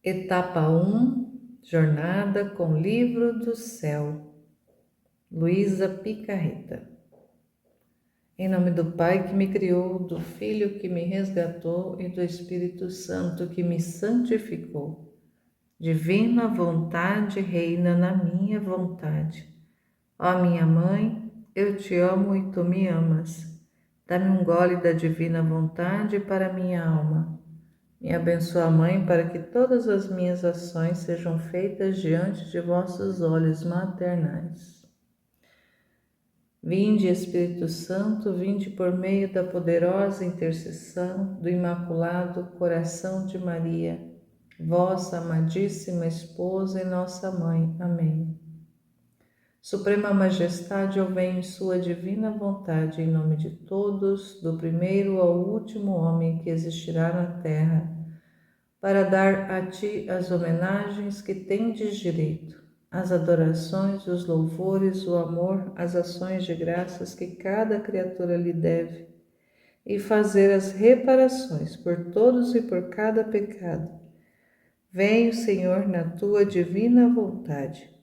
Etapa 1, Jornada com Livro do Céu, Luísa Picarreta. Em nome do Pai que me criou, do Filho que me resgatou e do Espírito Santo que me santificou. Divina vontade reina na minha vontade. Ó minha mãe, eu te amo e tu me amas. Dá-me um gole da divina vontade para minha alma. Me abençoa, Mãe, para que todas as minhas ações sejam feitas diante de vossos olhos maternais. Vinde, Espírito Santo, vinde por meio da poderosa intercessão do Imaculado Coração de Maria, vossa amadíssima esposa e nossa Mãe. Amém. Suprema Majestade, eu venho em sua divina vontade, em nome de todos, do primeiro ao último homem que existirá na terra, para dar a ti as homenagens que tendes direito, as adorações, os louvores, o amor, as ações de graças que cada criatura lhe deve, e fazer as reparações por todos e por cada pecado. Venho, Senhor, na tua divina vontade.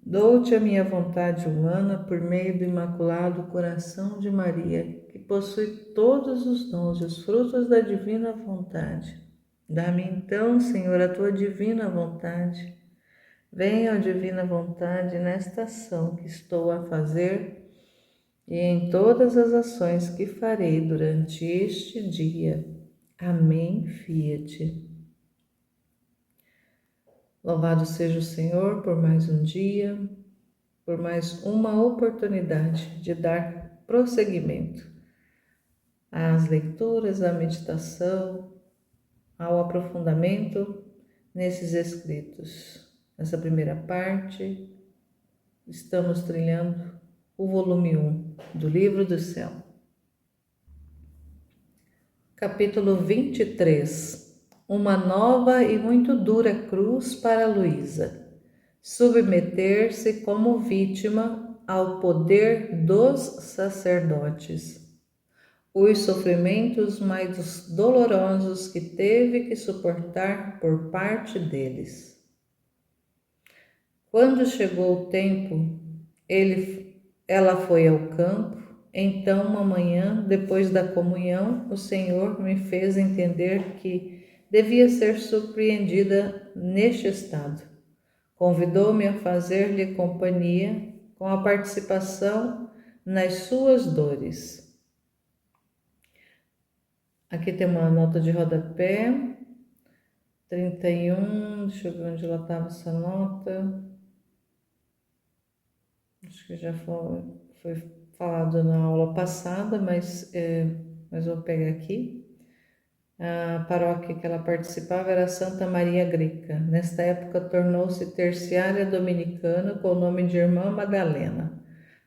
Dou-te a minha vontade humana por meio do Imaculado Coração de Maria, que possui todos os dons e os frutos da divina vontade. Dá-me então, Senhor, a tua divina vontade. Venha, ó divina vontade, nesta ação que estou a fazer e em todas as ações que farei durante este dia. Amém, Fiat. Louvado seja o Senhor por mais um dia, por mais uma oportunidade de dar prosseguimento às leituras, à meditação, ao aprofundamento nesses escritos. Nessa primeira parte, estamos trilhando o volume 1 do Livro do Céu. Capítulo 23. Uma nova e muito dura cruz para Luísa. Submeter-se como vítima ao poder dos sacerdotes. Os sofrimentos mais dolorosos que teve que suportar por parte deles. Quando chegou o tempo, ela foi ao campo. Então, uma manhã, depois da comunhão, o Senhor me fez entender que devia ser surpreendida neste estado. Convidou-me a fazer-lhe companhia com a participação nas suas dores. Aqui tem uma nota de rodapé, 31, deixa eu ver onde ela estava essa nota. Acho que já foi falado na aula passada, mas vou pegar aqui. A paróquia que ela participava era Santa Maria Greca. Nesta época tornou-se terciária dominicana com o nome de Irmã Madalena.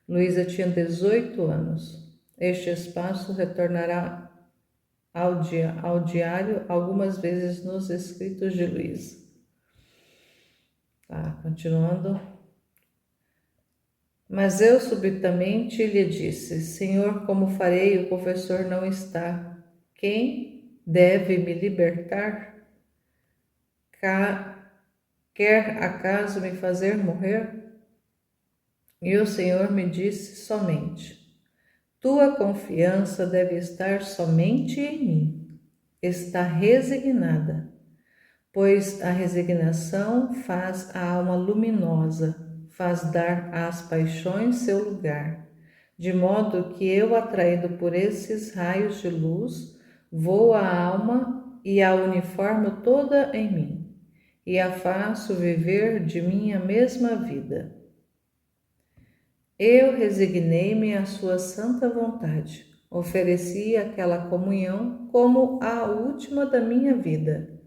Luísa tinha 18 anos. Este espaço retornará ao diário algumas vezes nos escritos de Luísa. Tá, continuando. Mas eu subitamente lhe disse: Senhor, como farei? O confessor não está. Quem deve me libertar? Quer acaso me fazer morrer? E o Senhor me disse somente: tua confiança deve estar somente em mim. Está resignada, pois a resignação faz a alma luminosa, faz dar às paixões seu lugar, de modo que eu, atraído por esses raios de luz, vou à alma e a uniformo toda em mim, e a faço viver de minha mesma vida. Eu resignei-me à sua santa vontade, ofereci aquela comunhão como a última da minha vida.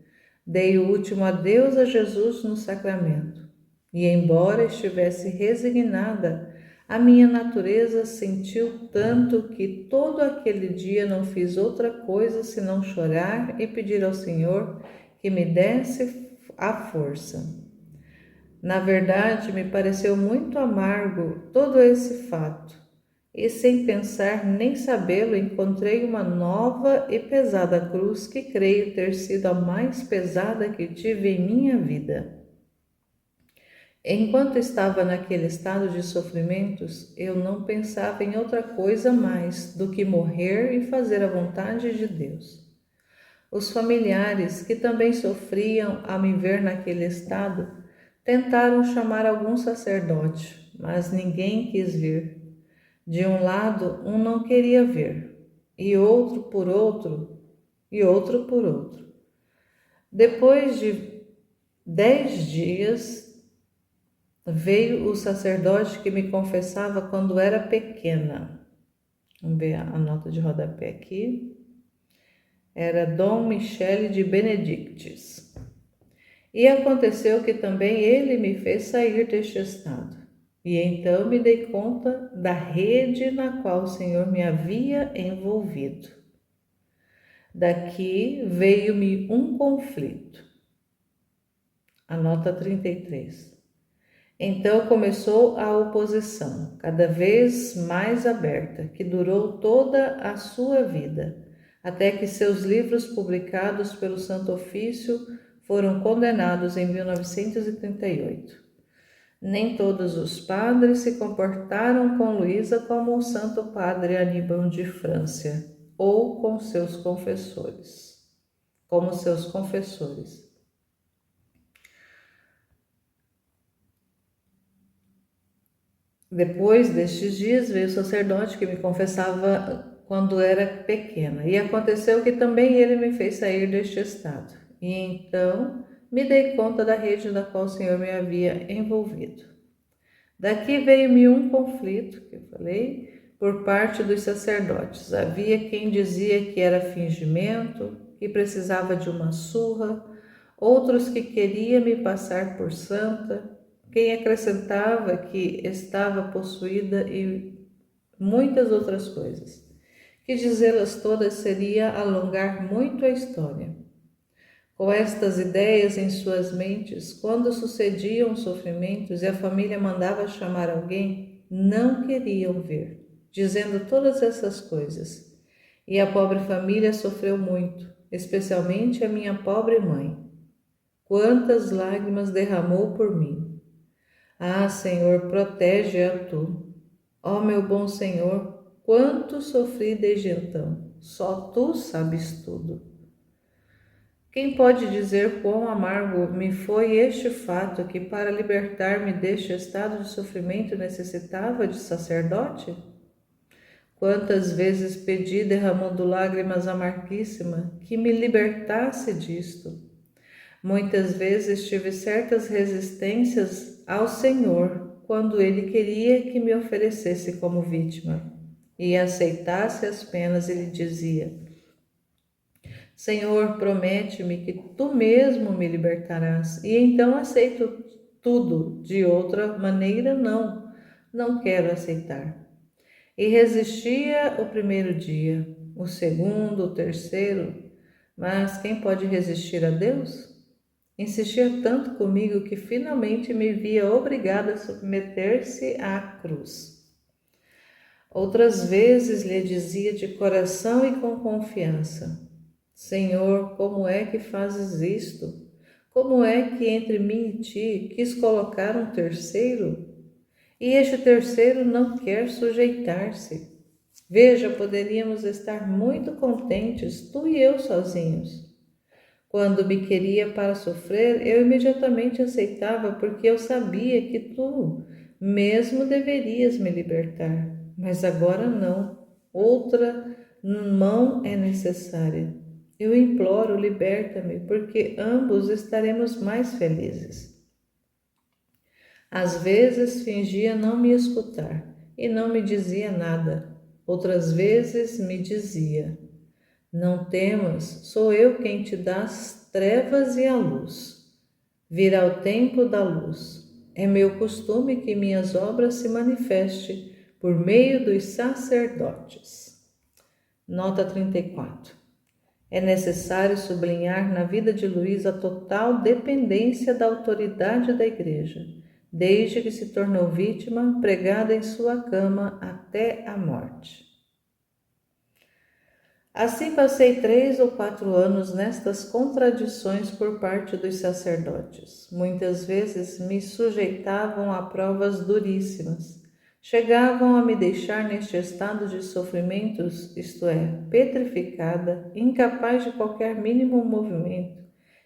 Dei o último adeus a Jesus no sacramento, e embora estivesse resignada, a minha natureza sentiu tanto que todo aquele dia não fiz outra coisa senão chorar e pedir ao Senhor que me desse a força. Na verdade, me pareceu muito amargo todo esse fato, e sem pensar nem sabê-lo, encontrei uma nova e pesada cruz que creio ter sido a mais pesada que tive em minha vida. Enquanto estava naquele estado de sofrimentos, eu não pensava em outra coisa mais do que morrer e fazer a vontade de Deus. Os familiares, que também sofriam ao me ver naquele estado, tentaram chamar algum sacerdote, mas ninguém quis vir. De um lado, um não queria ver, e outro por outro, e outro por outro. Depois de 10 dias, veio o sacerdote que me confessava quando era pequena. Vamos ver a nota de rodapé aqui. Era Dom Michele de Benedictis. E aconteceu que também ele me fez sair deste estado. E então me dei conta da rede na qual o Senhor me havia envolvido. Daqui veio-me um conflito. A nota 33. Então começou a oposição, cada vez mais aberta, que durou toda a sua vida, até que seus livros publicados pelo Santo Ofício foram condenados em 1938. Nem todos os padres se comportaram com Luísa como o Santo Padre Aníbal de França, ou com seus confessores, como seus confessores. Depois destes dias veio o sacerdote que me confessava quando era pequena, e aconteceu que também ele me fez sair deste estado. E então me dei conta da rede na qual o Senhor me havia envolvido. Daqui veio-me um conflito, que eu falei, por parte dos sacerdotes. Havia quem dizia que era fingimento, que precisava de uma surra, outros que queriam me passar por santa, quem acrescentava que estava possuída e muitas outras coisas, que dizê-las todas seria alongar muito a história. Com estas ideias em suas mentes, quando sucediam os sofrimentos e a família mandava chamar alguém, não queriam ver, dizendo todas essas coisas. E a pobre família sofreu muito, especialmente a minha pobre mãe. Quantas lágrimas derramou por mim! Ah, Senhor, protege-a tu. Ó meu bom Senhor, quanto sofri desde então, só tu sabes tudo. Quem pode dizer quão amargo me foi este fato que para libertar-me deste estado de sofrimento necessitava de sacerdote? Quantas vezes pedi, derramando lágrimas amarguíssimas, que me libertasse disto? Muitas vezes tive certas resistências ao Senhor quando Ele queria que me oferecesse como vítima e aceitasse as penas. Ele dizia: Senhor, promete-me que Tu mesmo me libertarás. E então aceito tudo, de outra maneira não quero aceitar. E resistia o primeiro dia, o segundo, o terceiro, mas quem pode resistir a Deus? Insistia tanto comigo que finalmente me via obrigada a submeter-se à cruz. Outras vezes lhe dizia de coração e com confiança: Senhor, como é que fazes isto? Como é que entre mim e ti quis colocar um terceiro? E este terceiro não quer sujeitar-se. Veja, poderíamos estar muito contentes, tu e eu sozinhos. Quando me queria para sofrer, eu imediatamente aceitava, porque eu sabia que tu mesmo deverias me libertar. Mas agora não. Outra mão é necessária. Eu imploro, liberta-me, porque ambos estaremos mais felizes. Às vezes fingia não me escutar e não me dizia nada. Outras vezes me dizia: Não temas, sou eu quem te dá as trevas e a luz. Virá o tempo da luz. É meu costume que minhas obras se manifestem por meio dos sacerdotes. Nota 34. É necessário sublinhar na vida de Luísa a total dependência da autoridade da Igreja. desde que se tornou vítima, pregada em sua cama até a morte. Assim passei 3 ou 4 anos nestas contradições por parte dos sacerdotes. Muitas vezes me sujeitavam a provas duríssimas. Chegavam a me deixar neste estado de sofrimentos, isto é, petrificada, incapaz de qualquer mínimo movimento,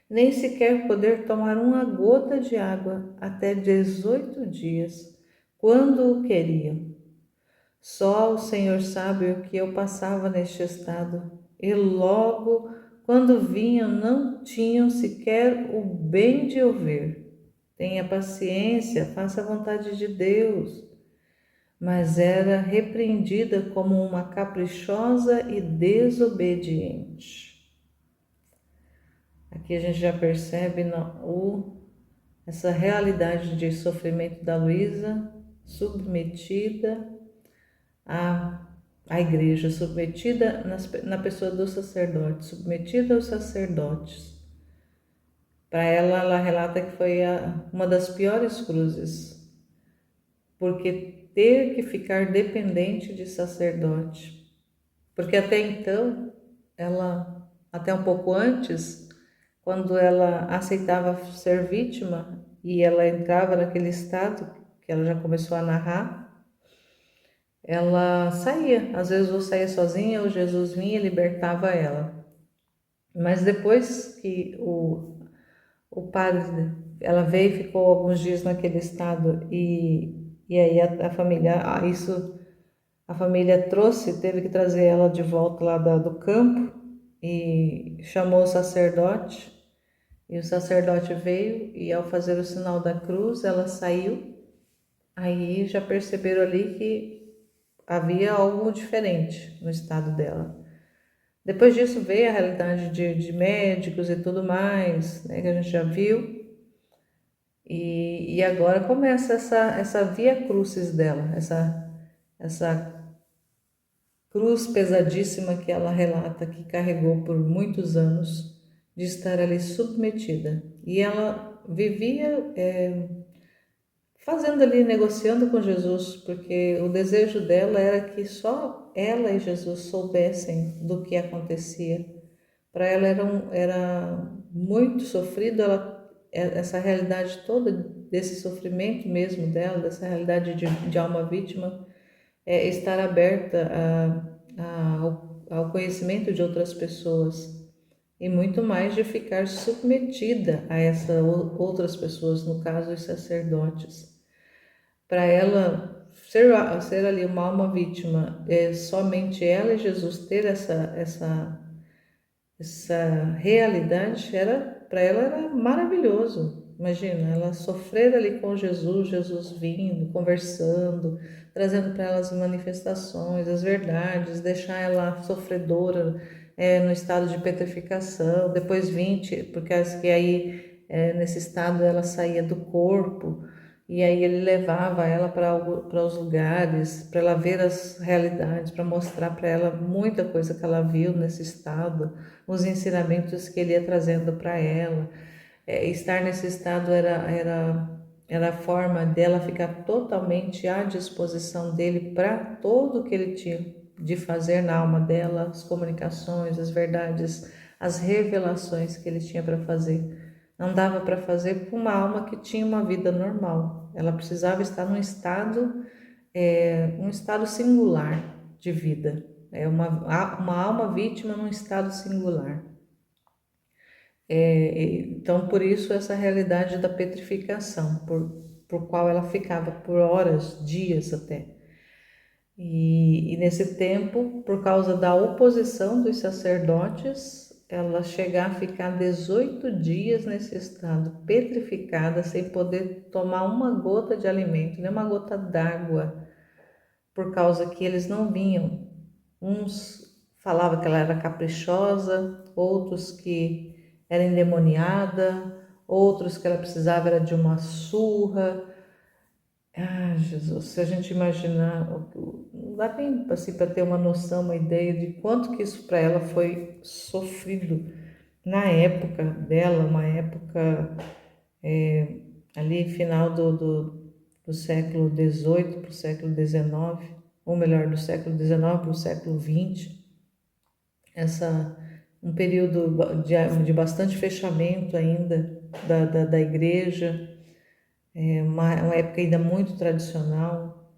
nem sequer poder tomar uma gota de água até 18 dias, quando o queriam. Só o Senhor sabe o que eu passava neste estado, e logo, quando vinham, não tinham sequer o bem de ouvir. Tenha paciência, faça a vontade de Deus. Mas era repreendida como uma caprichosa e desobediente. Aqui a gente já percebe essa realidade de sofrimento da Luísa, submetida à igreja, submetida na pessoa do sacerdote, submetida aos sacerdotes. Para ela relata que foi uma das piores cruzes, porque ter que ficar dependente de sacerdote. Porque até então, até um pouco antes, quando ela aceitava ser vítima e ela entrava naquele estado que ela já começou a narrar, ela saía, às vezes ou saía sozinha ou Jesus vinha e libertava ela. Mas depois que o padre, ela veio e ficou alguns dias naquele estado e aí a família, a família teve que trazer ela de volta lá do campo e chamou o sacerdote. E o sacerdote veio e ao fazer o sinal da cruz, ela saiu. Aí já perceberam ali que havia algo diferente no estado dela. Depois disso veio a realidade de médicos e tudo mais, né, que a gente já viu. E agora começa essa via crucis dela, essa cruz pesadíssima que ela relata que carregou por muitos anos, de estar ali submetida. E ela vivia fazendo ali, negociando com Jesus, porque o desejo dela era que só ela e Jesus soubessem do que acontecia. Para ela era muito sofrido essa realidade toda desse sofrimento mesmo dela, dessa realidade de alma vítima, estar aberta ao conhecimento de outras pessoas e muito mais de ficar submetida a essas outras pessoas, no caso os sacerdotes. Para ela ser ali uma alma vítima, somente ela e Jesus ter essa realidade, para ela era maravilhoso. Imagina, ela sofrer ali com Jesus vindo, conversando, trazendo para ela as manifestações, as verdades, deixar ela sofredora no estado de petrificação, depois 20, porque acho que aí nesse estado ela saía do corpo, e aí ele levava ela para os lugares, para ela ver as realidades, para mostrar para ela muita coisa que ela viu nesse estado, os ensinamentos que ele ia trazendo para ela. Estar nesse estado era a forma dela ficar totalmente à disposição dele para tudo que ele tinha de fazer na alma dela, as comunicações, as verdades, as revelações que ele tinha para fazer. Não dava para fazer com uma alma que tinha uma vida normal. Ela precisava estar num estado singular de vida. Uma alma vítima num estado singular. Então, por isso, essa realidade da petrificação, por qual ela ficava por horas, dias até. E nesse tempo, por causa da oposição dos sacerdotes, ela chegar a ficar 18 dias nesse estado, petrificada, sem poder tomar uma gota de alimento, nem uma gota d'água, por causa que eles não vinham. Uns falavam que ela era caprichosa, outros que era endemoniada, outros que ela precisava era de uma surra. Ah, Jesus, se a gente imaginar, não dá nem assim, para ter uma noção, uma ideia de quanto que isso para ela foi sofrido na época dela, uma época ali final do século XVIII para o século XIX, ou melhor, do século XIX para o século XX, um período de bastante fechamento ainda da igreja, uma época ainda muito tradicional,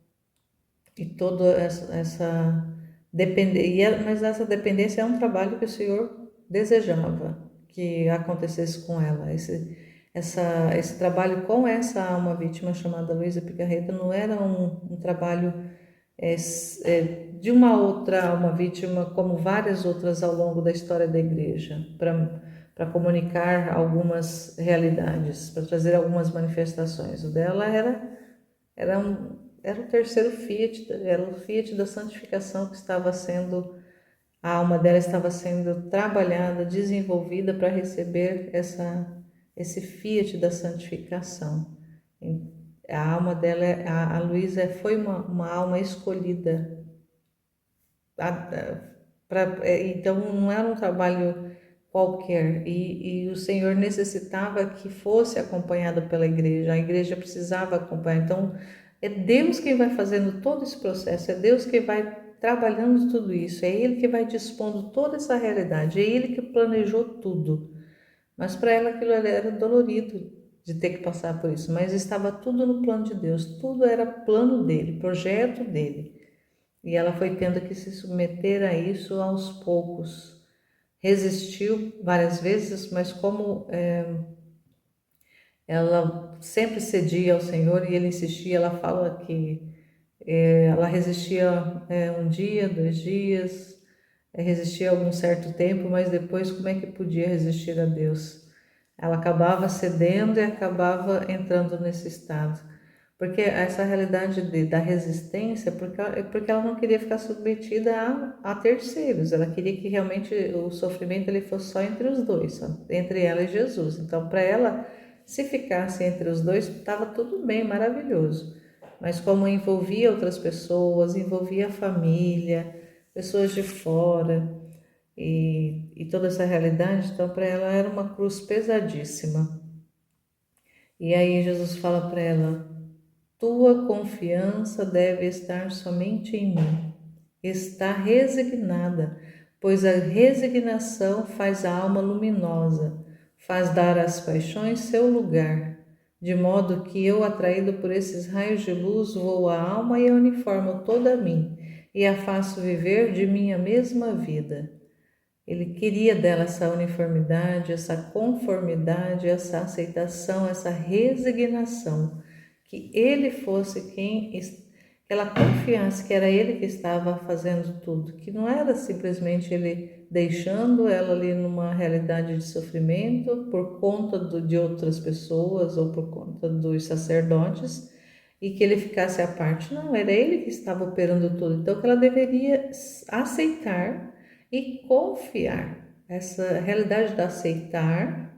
e toda essa dependência, mas essa dependência é um trabalho que o Senhor desejava que acontecesse com ela. Esse trabalho com essa alma vítima chamada Luísa Picarreta não era um trabalho de uma outra alma vítima, como várias outras ao longo da história da igreja, para comunicar algumas realidades, para trazer algumas manifestações. O dela era o terceiro Fiat, era o Fiat da santificação que estava sendo, a alma dela estava sendo trabalhada, desenvolvida para receber esse Fiat da santificação. A alma dela, a Luísa foi uma alma escolhida. Então não era um trabalho qualquer, e o Senhor necessitava que fosse acompanhada pela igreja, a igreja precisava acompanhar. Então é Deus quem vai fazendo todo esse processo, é Deus quem vai trabalhando tudo isso, é Ele que vai dispondo toda essa realidade, é Ele que planejou tudo. Mas para ela aquilo era dolorido de ter que passar por isso, mas estava tudo no plano de Deus, tudo era plano dele, projeto dele. E ela foi tendo que se submeter a isso aos poucos. Resistiu várias vezes, mas como ela sempre cedia ao Senhor e ele insistia, ela fala que ela resistia um dia, 2 dias, resistia algum certo tempo, mas depois como é que podia resistir a Deus? Ela acabava cedendo e acabava entrando nesse estado. Porque essa realidade da resistência, porque ela não queria ficar submetida a terceiros, ela queria que realmente o sofrimento ele fosse só entre os dois, só entre ela e Jesus. Então, para ela, se ficasse entre os dois, estava tudo bem, maravilhoso. Mas como envolvia outras pessoas, envolvia a família, pessoas de fora, e toda essa realidade, então para ela era uma cruz pesadíssima. E aí Jesus fala para ela: tua confiança deve estar somente em mim. Está resignada, pois a resignação faz a alma luminosa, faz dar às paixões seu lugar, de modo que eu, atraído por esses raios de luz, vou à alma e a uniformo toda a mim, e a faço viver de minha mesma vida. Ele queria dela essa uniformidade, essa conformidade, essa aceitação, essa resignação, que ele fosse que ela confiasse que era ele que estava fazendo tudo, que não era simplesmente ele deixando ela ali numa realidade de sofrimento por conta de outras pessoas ou por conta dos sacerdotes e que ele ficasse à parte. Não, era ele que estava operando tudo, então que ela deveria aceitar e confiar. Essa realidade de aceitar,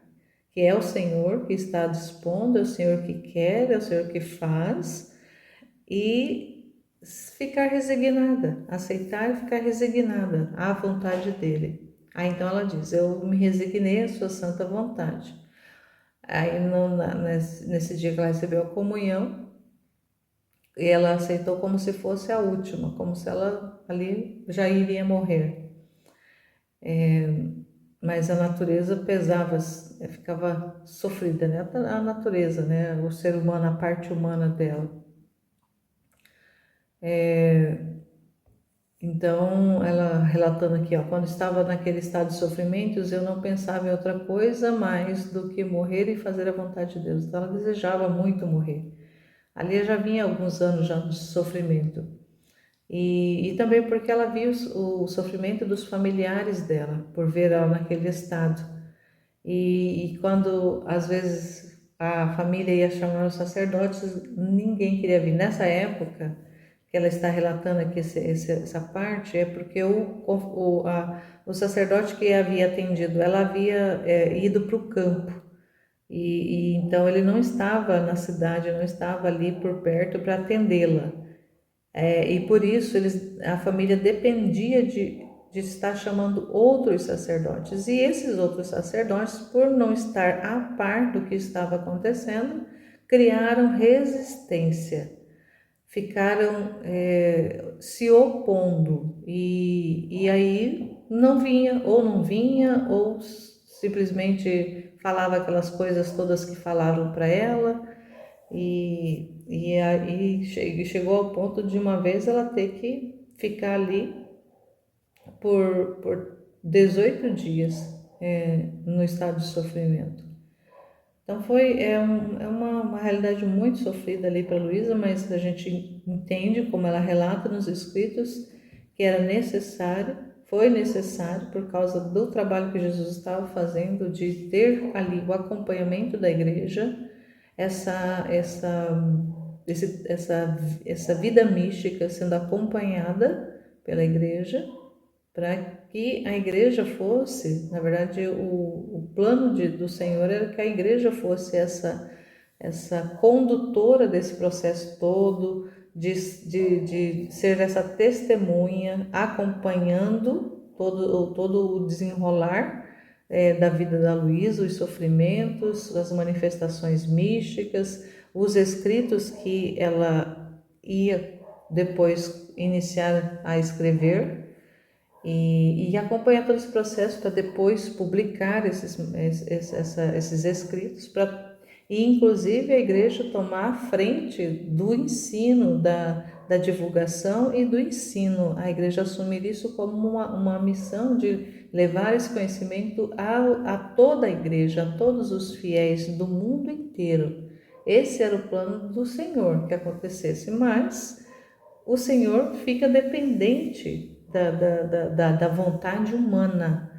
que é o Senhor que está dispondo, é o Senhor que quer, é o Senhor que faz, e ficar resignada, aceitar e ficar resignada à vontade dele. Aí então ela diz: eu me resignei à sua santa vontade. Aí nesse dia que ela recebeu a comunhão, ela aceitou como se fosse a última, como se ela ali já iria morrer. Mas a natureza pesava, ficava sofrida, né? A natureza, né? O ser humano, a parte humana dela. Então, ela relatando aqui, ó, quando estava naquele estado de sofrimentos, eu não pensava em outra coisa mais do que morrer e fazer a vontade de Deus. Então, ela desejava muito morrer. Ali já vinha alguns anos já de sofrimento. E também porque ela viu o sofrimento dos familiares dela, por ver ela naquele estado. E quando às vezes a família ia chamar os sacerdotes, ninguém queria vir. Nessa época que ela está relatando aqui essa parte, é porque o sacerdote que havia atendido, ela havia ido para o campo. E então ele não estava na cidade, não estava ali por perto para atendê-la. E por isso a família dependia de estar chamando outros sacerdotes. E esses outros sacerdotes, por não estar a par do que estava acontecendo, criaram resistência, ficaram se opondo e aí não vinha, ou simplesmente falava aquelas coisas todas que falaram para ela e aí chegou ao ponto de uma vez ela ter que ficar ali por 18 dias no estado de sofrimento. Então uma realidade muito sofrida ali para Luísa, mas a gente entende, como ela relata nos escritos, que era necessário, foi necessário por causa do trabalho que Jesus estava fazendo de ter ali o acompanhamento da igreja, essa vida mística sendo acompanhada pela igreja, para que a igreja fosse, na verdade, o plano do Senhor era que a igreja fosse essa condutora desse processo todo, de ser essa testemunha, acompanhando todo o desenrolar da vida da Luísa, os sofrimentos, as manifestações místicas, os escritos que ela ia depois iniciar a escrever, e acompanhar todo esse processo para depois publicar esses escritos, e inclusive a igreja tomar a frente do ensino, da divulgação e do ensino. A igreja assumir isso como uma missão de levar esse conhecimento a toda a igreja, a todos os fiéis do mundo inteiro. Esse era o plano do Senhor que acontecesse, mas o Senhor fica dependente da vontade humana.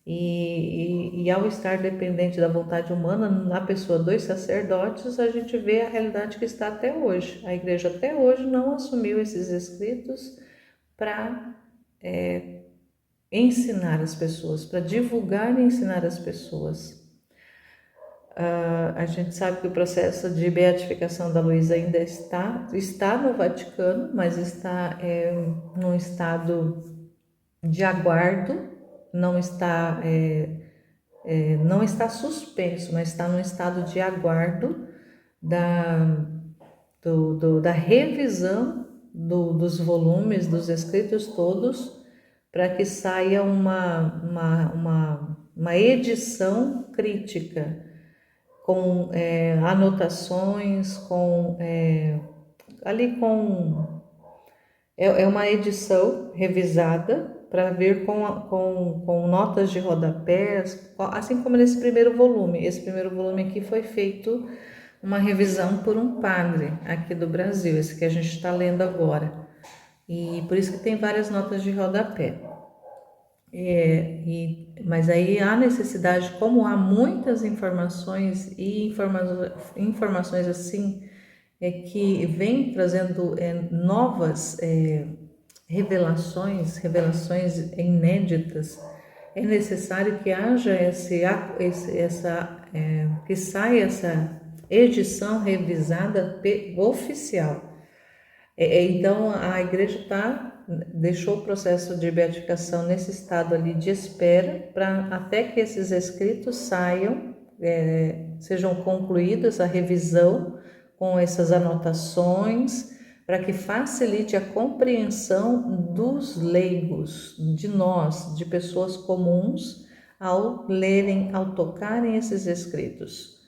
E ao estar dependente da vontade humana, na pessoa dos sacerdotes, a gente vê a realidade que está até hoje. A igreja até hoje não assumiu esses escritos para ensinar as pessoas, para divulgar e ensinar as pessoas. A gente sabe que o processo de beatificação da Luísa ainda está no Vaticano, mas está num estado de aguardo, não está suspenso, mas está num estado de aguardo da revisão dos volumes, dos escritos todos, para que saia uma edição crítica, com anotações, é uma edição revisada para ver com notas de rodapés, assim como nesse primeiro volume. Esse primeiro volume aqui foi feito uma revisão por um padre aqui do Brasil, esse que a gente está lendo agora. E por isso que tem várias notas de rodapé. Mas aí há necessidade, como há muitas informações e informações assim que vem trazendo novas revelações inéditas, é necessário que haja que saia essa edição revisada oficial. Então a igreja deixou o processo de beatificação nesse estado ali de espera, para até que esses escritos saiam, sejam concluídas a revisão com essas anotações, para que facilite a compreensão dos leigos, de nós, de pessoas comuns, ao lerem, ao tocarem esses escritos.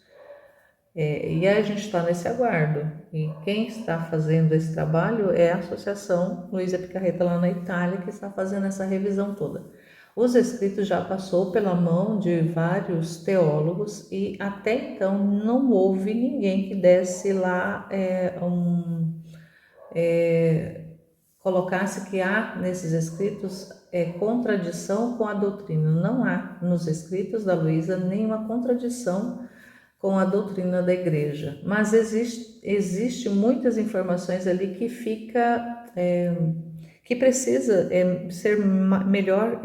E a gente está nesse aguardo. E quem está fazendo esse trabalho é a Associação Luísa Picarreta lá na Itália, que está fazendo essa revisão toda. Os escritos já passou pela mão de vários teólogos e até então não houve ninguém que desse lá colocasse que há nesses escritos contradição com a doutrina. Não há nos escritos da Luísa nenhuma contradição com a doutrina da igreja, mas existe muitas informações ali que precisa ser melhor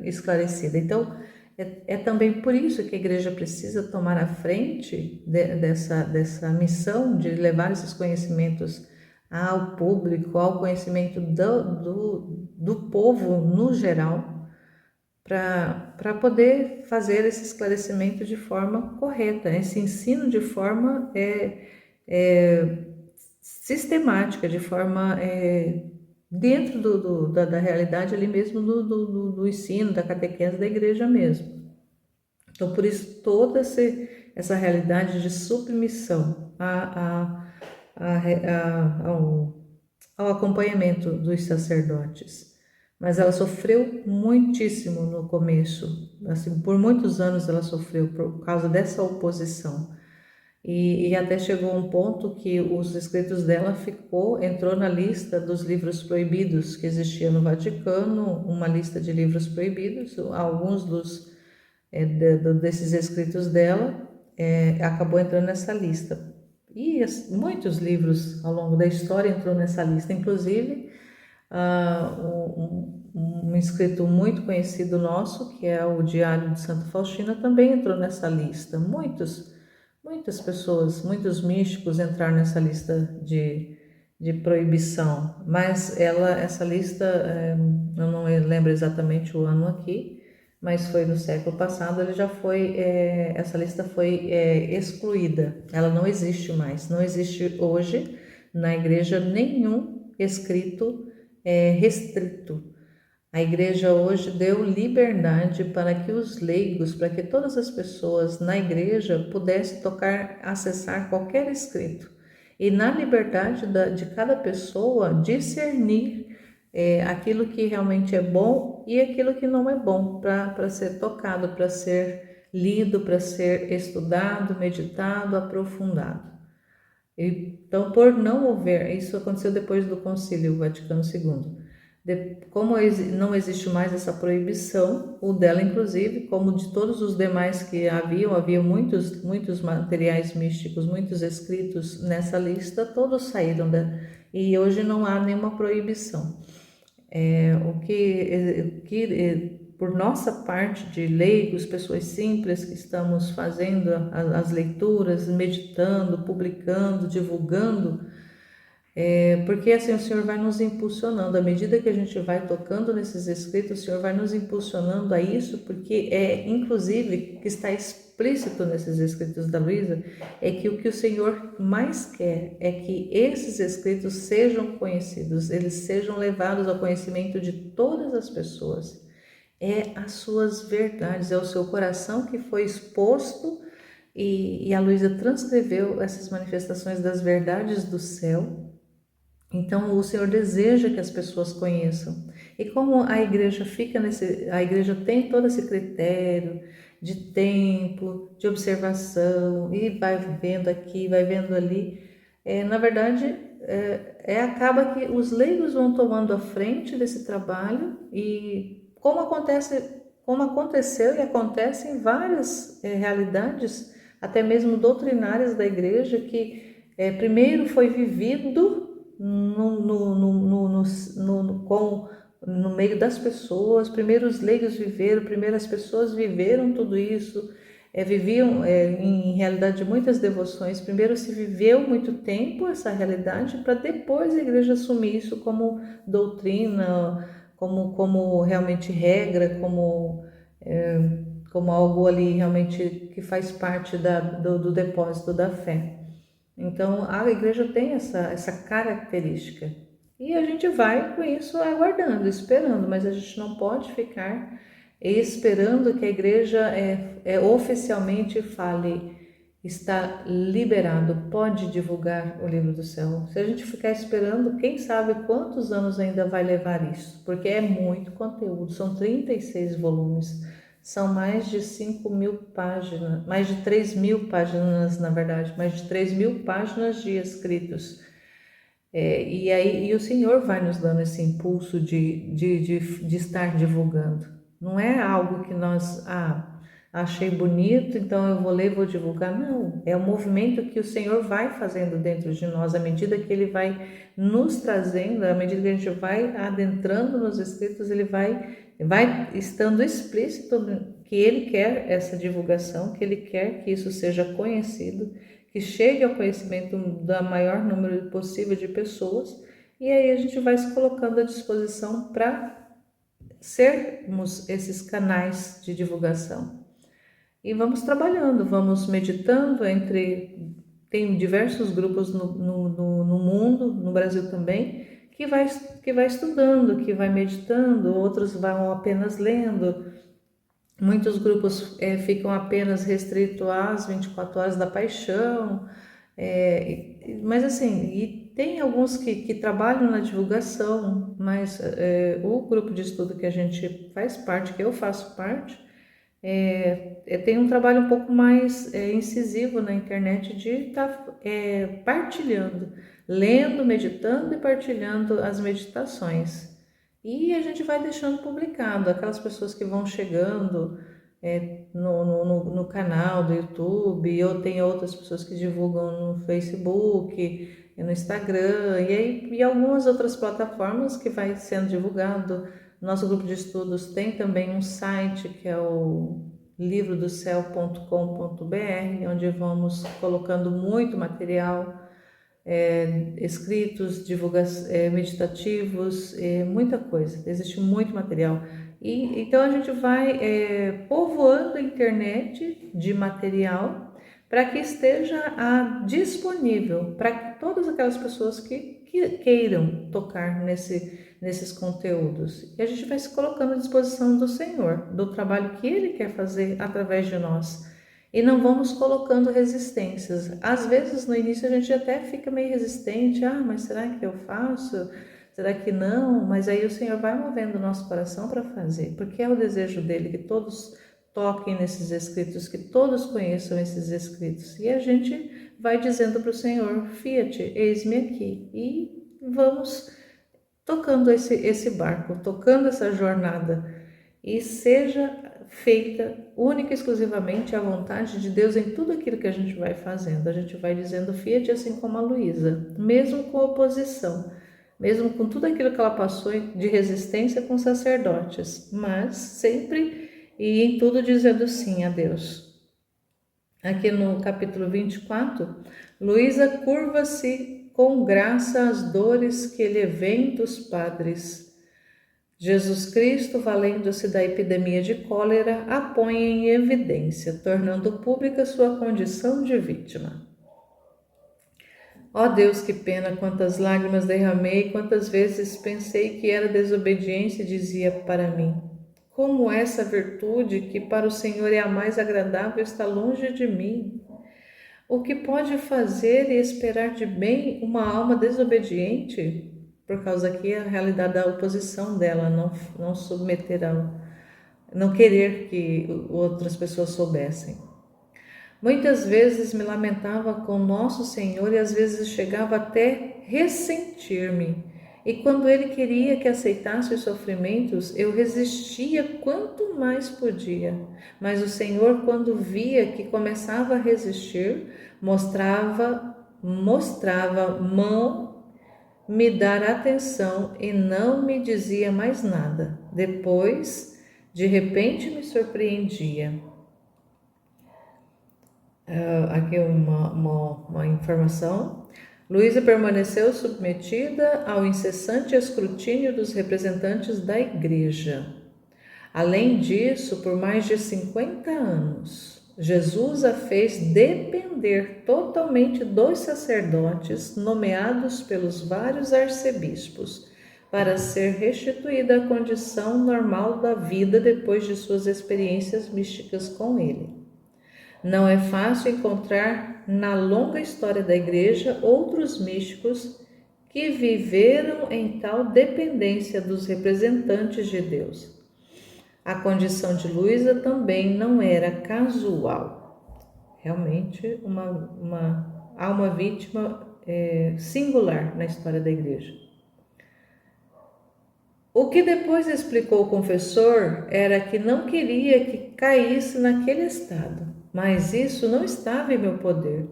esclarecida. Então é também por isso que a igreja precisa tomar a frente dessa missão de levar esses conhecimentos ao público, ao conhecimento do povo no geral, para poder fazer esse esclarecimento de forma correta, esse ensino de forma sistemática, de forma dentro da realidade ali mesmo do ensino, da catequese da igreja mesmo. Então, por isso, toda essa realidade de submissão ao acompanhamento dos sacerdotes. Mas ela sofreu muitíssimo no começo, assim, por muitos anos ela sofreu por causa dessa oposição. E até chegou um ponto que os escritos dela entrou na lista dos livros proibidos que existia no Vaticano, uma lista de livros proibidos. Alguns desses escritos dela acabou entrando nessa lista. E muitos livros ao longo da história entrou nessa lista, inclusive um escrito muito conhecido nosso, que é o Diário de Santa Faustina, também entrou nessa lista. Muitas pessoas, muitos místicos entraram nessa lista de proibição, mas essa lista, eu não lembro exatamente o ano aqui, mas foi no século passado, essa lista foi excluída, ela não existe mais, não existe hoje na igreja nenhum escrito restrito. A igreja hoje deu liberdade para que os leigos, para que todas as pessoas na igreja pudessem acessar qualquer escrito. E na liberdade de cada pessoa discernir aquilo que realmente é bom e aquilo que não é bom para ser tocado, para ser lido, para ser estudado, meditado, aprofundado. Então, por não haver, isso aconteceu depois do Concílio Vaticano II. Como não existe mais essa proibição, o dela inclusive, como de todos os demais que havia muitos materiais místicos, muitos escritos nessa lista, todos saíram e hoje não há nenhuma proibição. Por nossa parte de leigos, pessoas simples que estamos fazendo as leituras, meditando, publicando, divulgando, porque assim o Senhor vai nos impulsionando, à medida que a gente vai tocando nesses escritos, o Senhor vai nos impulsionando a isso, porque inclusive, que está explícito nesses escritos da Luísa, é que o que o Senhor mais quer é que esses escritos sejam conhecidos, eles sejam levados ao conhecimento de todas as pessoas. É as suas verdades, é o seu coração que foi exposto e a Luísa transcreveu essas manifestações das verdades do céu. Então, o Senhor deseja que as pessoas conheçam. E como a igreja a igreja tem todo esse critério de tempo, de observação, e vai vendo aqui, vai vendo ali, na verdade, acaba que os leigos vão tomando a frente desse trabalho e como aconteceu e acontece em várias realidades, até mesmo doutrinárias da igreja, que primeiro foi vivido no meio das pessoas. Primeiro os leigos viveram, primeiro as pessoas viveram tudo isso, viviam em realidade muitas devoções. Primeiro se viveu muito tempo essa realidade para depois a igreja assumir isso como doutrina, como realmente regra, como algo ali realmente que faz parte do depósito da fé. Então, a igreja tem essa característica. E a gente vai com isso aguardando, esperando, mas a gente não pode ficar esperando que a igreja oficialmente fale, está liberado, pode divulgar o livro do céu. Se a gente ficar esperando, quem sabe quantos anos ainda vai levar isso, porque é muito conteúdo, são 36 volumes. São mais de 5.000 páginas, mais de 3.000 páginas, na verdade, mais de 3.000 páginas de escritos. E o Senhor vai nos dando esse impulso de estar divulgando. Não é algo que nós, achei bonito, então eu vou ler e vou divulgar. Não, é um movimento que o Senhor vai fazendo dentro de nós, à medida que Ele vai nos trazendo, à medida que a gente vai adentrando nos escritos, Ele vai estando explícito que Ele quer essa divulgação, que Ele quer que isso seja conhecido, que chegue ao conhecimento do maior número possível de pessoas, e aí a gente vai se colocando à disposição para sermos esses canais de divulgação. E vamos trabalhando, vamos meditando tem diversos grupos no mundo, no Brasil também, que vai estudando, que vai meditando, outros vão apenas lendo. Muitos grupos ficam apenas restritos às 24 horas da paixão, mas assim, e tem alguns que trabalham na divulgação, mas o grupo de estudo que a gente faz parte, que eu faço parte, tem um trabalho um pouco mais incisivo na internet de estar partilhando, lendo, meditando e partilhando as meditações. E a gente vai deixando publicado, aquelas pessoas que vão chegando no canal do YouTube, ou tem outras pessoas que divulgam no Facebook, no Instagram, e algumas outras plataformas que vai sendo divulgado. Nosso grupo de estudos tem também um site que é o livrodocel.com.br, onde vamos colocando muito material, escritos, meditativos, muita coisa. Existe muito material. E então a gente vai povoando a internet de material para que esteja disponível para todas aquelas pessoas que queiram tocar nesses conteúdos. E a gente vai se colocando à disposição do Senhor, do trabalho que Ele quer fazer através de nós. E não vamos colocando resistências. Às vezes, no início, a gente até fica meio resistente. Mas será que eu faço? Será que não? Mas aí o Senhor vai movendo o nosso coração para fazer, porque é o desejo dele que todos toquem nesses escritos, que todos conheçam esses escritos. E a gente vai dizendo para o Senhor: Fiat, eis-me aqui. E vamos tocando esse barco, tocando essa jornada. E seja feita única e exclusivamente à vontade de Deus em tudo aquilo que a gente vai fazendo. A gente vai dizendo Fiat, assim como a Luísa, mesmo com oposição, mesmo com tudo aquilo que ela passou de resistência com sacerdotes, mas sempre e em tudo dizendo sim a Deus. Aqui no capítulo 24, Luísa curva-se com graça às dores que lhe vêm dos padres. Jesus Cristo, valendo-se da epidemia de cólera, a põe em evidência, tornando pública sua condição de vítima. Ó Deus, que pena, quantas lágrimas derramei, quantas vezes pensei que era desobediência e dizia para mim: como essa virtude, que para o Senhor é a mais agradável, está longe de mim? O que pode fazer e esperar de bem uma alma desobediente? Por causa aqui a realidade da oposição dela, não submeter não querer que outras pessoas soubessem. Muitas vezes me lamentava com Nosso Senhor e às vezes chegava até ressentir-me. E quando Ele queria que aceitasse os sofrimentos, eu resistia quanto mais podia. Mas o Senhor, quando via que começava a resistir, mostrava mão me dar atenção e não me dizia mais nada. Depois, de repente, me surpreendia. Aqui uma informação. Luísa permaneceu submetida ao incessante escrutínio dos representantes da Igreja. Além disso, por mais de 50 anos, Jesus a fez depender totalmente dos sacerdotes nomeados pelos vários arcebispos, para ser restituída à condição normal da vida depois de suas experiências místicas com ele. Não é fácil encontrar na longa história da Igreja outros místicos que viveram em tal dependência dos representantes de Deus. A condição de Luísa também não era casual. Realmente, há uma vítima singular na história da Igreja. O que depois explicou o confessor era que não queria que caísse naquele estado, mas isso não estava em meu poder.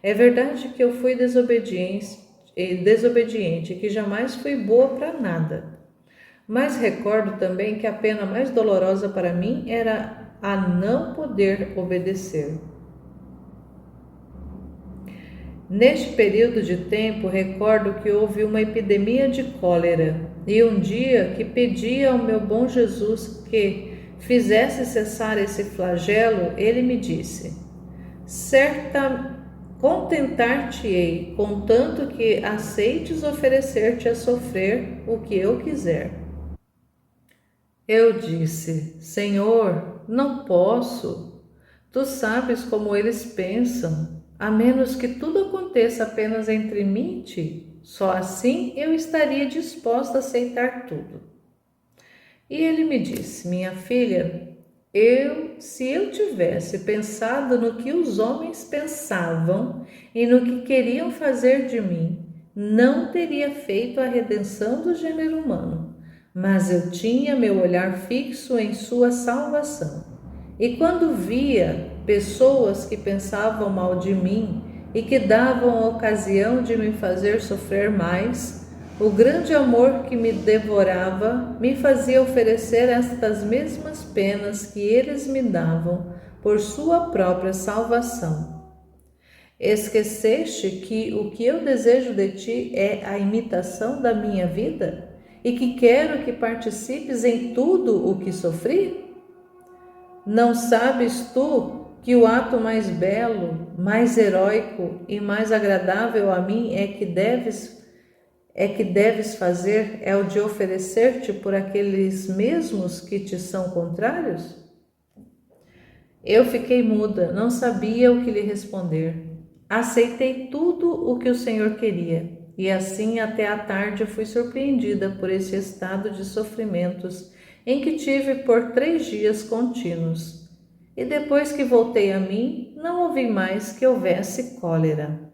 É verdade que eu fui desobediente e que jamais fui boa para nada. Mas recordo também que a pena mais dolorosa para mim era a não poder obedecer. Neste período de tempo, recordo que houve uma epidemia de cólera E um dia que pedi ao meu bom Jesus que fizesse cessar esse flagelo, ele me disse: certa contentar-te-ei, contanto que aceites oferecer-te a sofrer o que eu quiser. Eu disse: Senhor, não posso. Tu sabes como eles pensam, a menos que tudo aconteça apenas entre mim e ti. Só assim eu estaria disposta a aceitar tudo. E ele me disse: minha filha, se eu tivesse pensado no que os homens pensavam e no que queriam fazer de mim, não teria feito a redenção do gênero humano, mas eu tinha meu olhar fixo em sua salvação. E quando via pessoas que pensavam mal de mim e que davam a ocasião de me fazer sofrer mais, o grande amor que me devorava me fazia oferecer estas mesmas penas que eles me davam por sua própria salvação. Esqueceste que o que eu desejo de ti é a imitação da minha vida e que quero que participes em tudo o que sofri? Não sabes tu que o ato mais belo, mais heróico e mais agradável a mim que deves fazer é o de oferecer-te por aqueles mesmos que te são contrários? Eu fiquei muda, não sabia o que lhe responder. Aceitei tudo o que o Senhor queria, e assim até à tarde fui surpreendida por esse estado de sofrimentos em que tive por 3 dias contínuos. E depois que voltei a mim, não ouvi mais que houvesse cólera.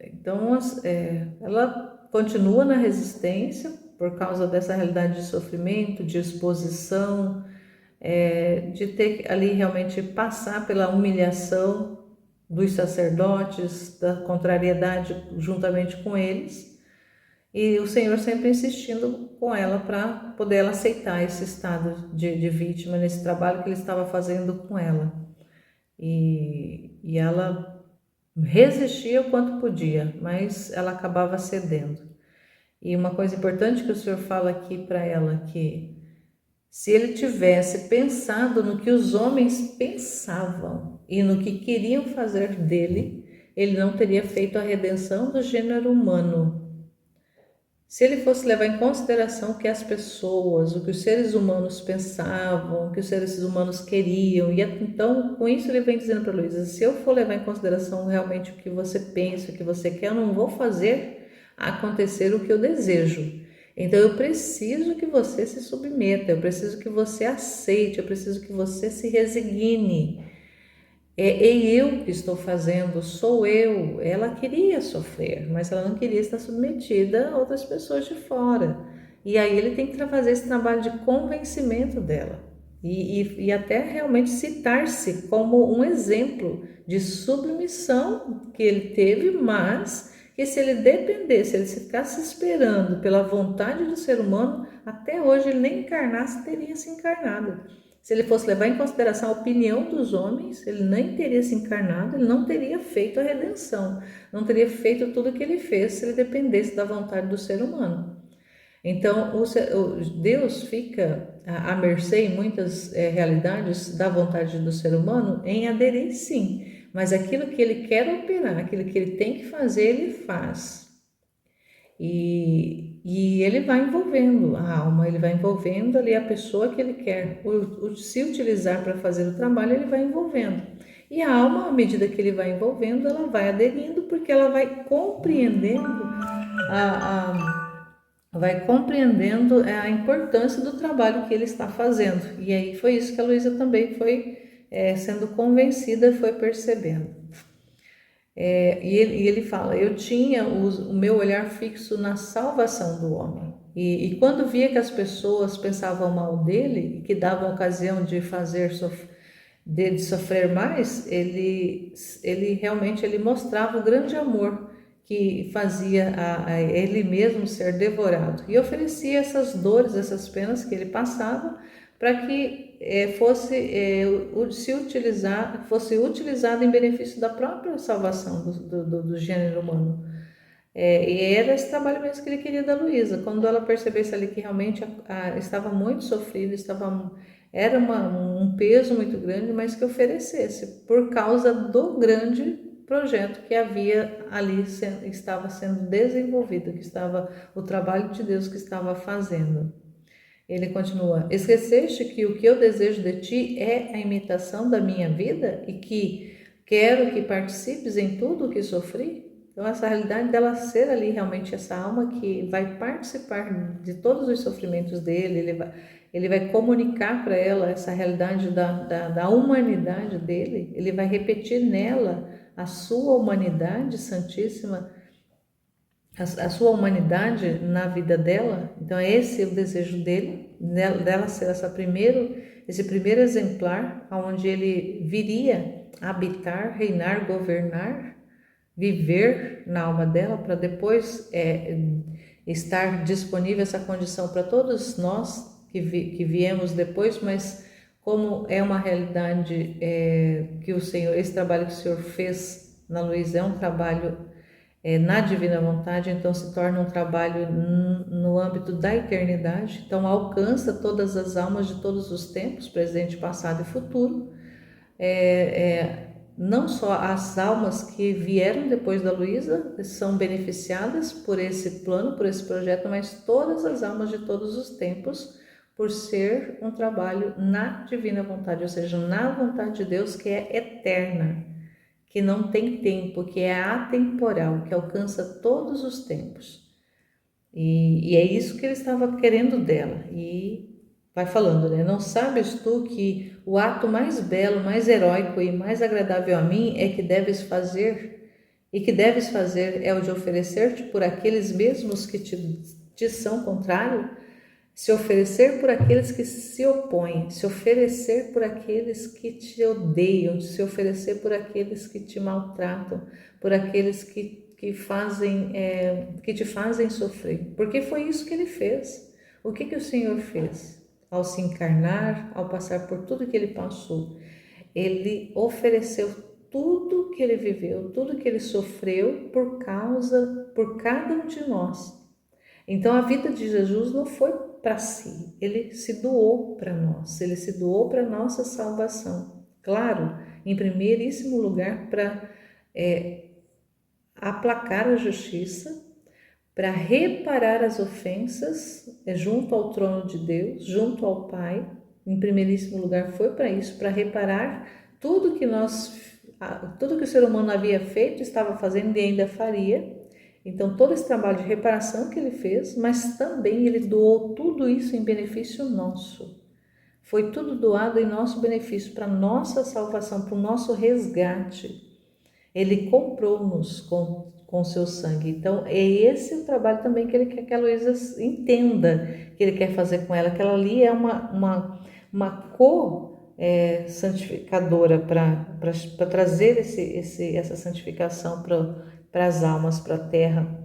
Então, ela continua na resistência por causa dessa realidade de sofrimento, de exposição, de ter que ali realmente passar pela humilhação dos sacerdotes, da contrariedade juntamente com eles, e o Senhor sempre insistindo com ela para poder ela aceitar esse estado de vítima, nesse trabalho que ele estava fazendo com ela. E ela resistia o quanto podia, mas ela acabava cedendo. E uma coisa importante que o Senhor fala aqui para ela, que se ele tivesse pensado no que os homens pensavam e no que queriam fazer dele, ele não teria feito a redenção do gênero humano. Se ele fosse levar em consideração o que as pessoas, o que os seres humanos pensavam, o que os seres humanos queriam, e então com isso ele vem dizendo para Luísa: se eu for levar em consideração realmente o que você pensa, o que você quer, eu não vou fazer acontecer o que eu desejo. Então eu preciso que você se submeta, eu preciso que você aceite, eu preciso que você se resigne. É eu que estou fazendo, sou eu. Ela queria sofrer, mas ela não queria estar submetida a outras pessoas de fora. E aí ele tem que fazer esse trabalho de convencimento dela. E até realmente citar-se como um exemplo de submissão que ele teve, mas que se ele dependesse, se ele ficasse esperando pela vontade do ser humano, até hoje ele nem encarnasse, teria se encarnado. Se ele fosse levar em consideração a opinião dos homens, ele nem teria se encarnado, ele não teria feito a redenção, não teria feito tudo o que ele fez se ele dependesse da vontade do ser humano. Então, Deus fica à mercê em muitas realidades da vontade do ser humano em aderir, sim, mas aquilo que ele quer operar, aquilo que ele tem que fazer, ele faz. E ele vai envolvendo a alma, ele vai envolvendo ali a pessoa que ele quer se utilizar para fazer o trabalho, ele vai envolvendo. E a alma, à medida que ele vai envolvendo, ela vai aderindo, porque ela vai compreendendo a importância do trabalho que ele está fazendo. E aí foi isso que a Luísa também foi sendo convencida, foi percebendo. E ele fala: eu tinha o meu olhar fixo na salvação do homem. E quando via que as pessoas pensavam mal dele, que davam ocasião de de sofrer mais, ele realmente mostrava o grande amor que fazia a ele mesmo ser devorado. E oferecia essas dores, essas penas que ele passava, para que fosse utilizado em benefício da própria salvação do gênero humano. E era esse trabalho mesmo que ele queria da Luísa. Quando ela percebesse ali que realmente estava muito sofrido, era um peso muito grande, mas que oferecesse, por causa do grande projeto que havia ali, estava sendo desenvolvido, o trabalho de Deus que estava fazendo. Ele continua: esqueceste que o que eu desejo de ti é a imitação da minha vida e que quero que participes em tudo o que sofri? Então, essa realidade dela ser ali realmente essa alma que vai participar de todos os sofrimentos dele, ele vai comunicar para ela essa realidade da humanidade dele, ele vai repetir nela a sua humanidade santíssima, a sua humanidade na vida dela. Então é esse o desejo dela ser esse primeiro exemplar, onde ele viria habitar, reinar, governar, viver na alma dela, para depois estar disponível essa condição para todos nós que viemos depois, mas como é uma realidade que o Senhor, esse trabalho que o Senhor fez na Luísa é um trabalho na divina vontade, então se torna um trabalho no âmbito da eternidade, então alcança todas as almas de todos os tempos, presente, passado e futuro, não só as almas que vieram depois da Luísa são beneficiadas por esse plano, por esse projeto, mas todas as almas de todos os tempos, por ser um trabalho na divina vontade, ou seja, na vontade de Deus, que é eterna, que não tem tempo, que é atemporal, que alcança todos os tempos. E é isso que ele estava querendo dela. E vai falando, né? Não sabes tu que o ato mais belo, mais heróico e mais agradável a mim é que deves fazer, e que deves fazer é o de oferecer-te por aqueles mesmos que te são contrários, se oferecer por aqueles que se opõem, se oferecer por aqueles que te odeiam, se oferecer por aqueles que te maltratam, por aqueles que te fazem sofrer. Porque foi isso que ele fez. O que o Senhor fez? Ao se encarnar, ao passar por tudo que ele passou, ele ofereceu tudo que ele viveu, tudo que ele sofreu por cada um de nós. Então a vida de Jesus não foi para si, ele se doou para nós, ele se doou para nossa salvação. Claro, em primeiríssimo lugar para aplacar a justiça, para reparar as ofensas junto ao trono de Deus, junto ao Pai. Em primeiríssimo lugar foi para isso, para reparar tudo que o ser humano havia feito, estava fazendo e ainda faria. Então, todo esse trabalho de reparação que ele fez, mas também ele doou tudo isso em benefício nosso. Foi tudo doado em nosso benefício, para nossa salvação, para o nosso resgate. Ele comprou-nos com seu sangue. Então, é esse o trabalho também que ele quer que a Luísa entenda, que ele quer fazer com ela, que ela ali é uma santificadora para trazer essa santificação para as almas, para a terra,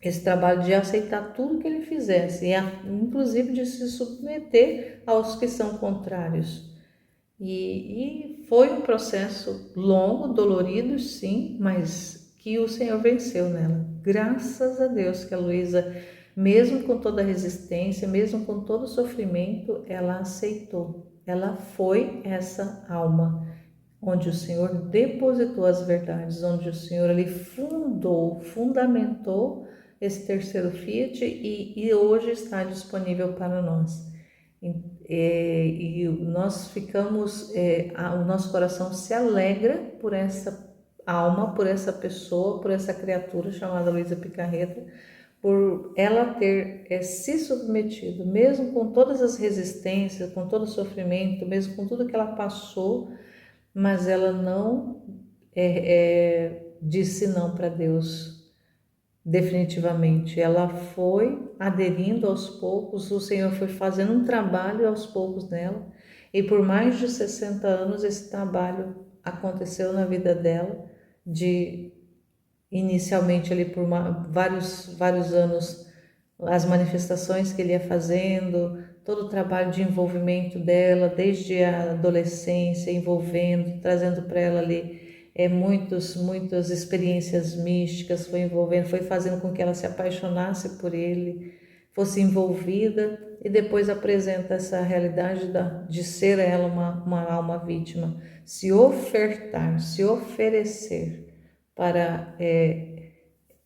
esse trabalho de aceitar tudo que ele fizesse, inclusive de se submeter aos que são contrários. E foi um processo longo, dolorido, sim, mas que o Senhor venceu nela. Graças a Deus que a Luísa, mesmo com toda a resistência, mesmo com todo o sofrimento, ela aceitou. Ela foi essa alma onde o Senhor depositou as verdades, onde o Senhor ali fundamentou esse terceiro Fiat e hoje está disponível para nós. E nós ficamos, o nosso coração se alegra por essa alma, por essa pessoa, por essa criatura chamada Luísa Picarreta, por ela ter se submetido, mesmo com todas as resistências, com todo o sofrimento, mesmo com tudo que ela passou, mas ela não disse não para Deus definitivamente. Ela foi aderindo aos poucos, o Senhor foi fazendo um trabalho aos poucos nela, e por mais de 60 anos esse trabalho aconteceu na vida dela, inicialmente ali por vários anos, as manifestações que ele ia fazendo, todo o trabalho de envolvimento dela, desde a adolescência, envolvendo, trazendo para ela ali muitas experiências místicas, foi envolvendo, foi fazendo com que ela se apaixonasse por ele, fosse envolvida, e depois apresenta essa realidade de ser ela uma alma vítima, se ofertar, se oferecer para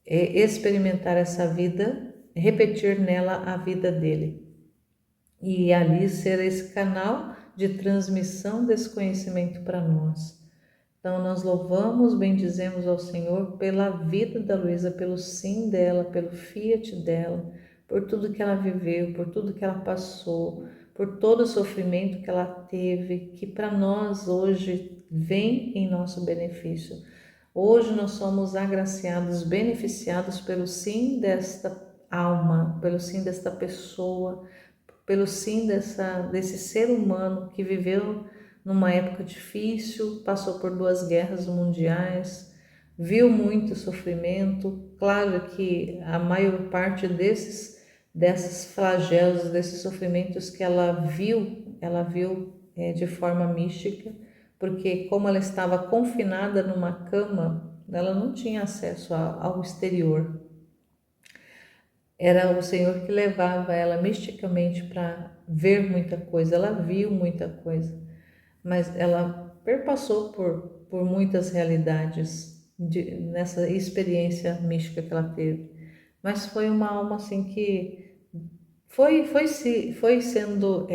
experimentar essa vida, repetir nela a vida dele. E ali ser esse canal de transmissão desse conhecimento para nós. Então nós louvamos, bendizemos ao Senhor pela vida da Luísa, pelo sim dela, pelo fiat dela, por tudo que ela viveu, por tudo que ela passou, por todo o sofrimento que ela teve, que para nós hoje vem em nosso benefício. Hoje nós somos agraciados, beneficiados pelo sim desta alma, pelo sim desta pessoa, pelo sim desse ser humano que viveu numa época difícil, passou por 2 guerras mundiais, viu muito sofrimento. Claro que a maior parte desses flagelos, desses sofrimentos que ela viu de forma mística, porque como ela estava confinada numa cama, ela não tinha acesso ao exterior. Era o Senhor que levava ela misticamente para ver muita coisa. Ela viu muita coisa, mas ela perpassou por muitas realidades nessa experiência mística que ela teve. Mas foi uma alma assim que foi sendo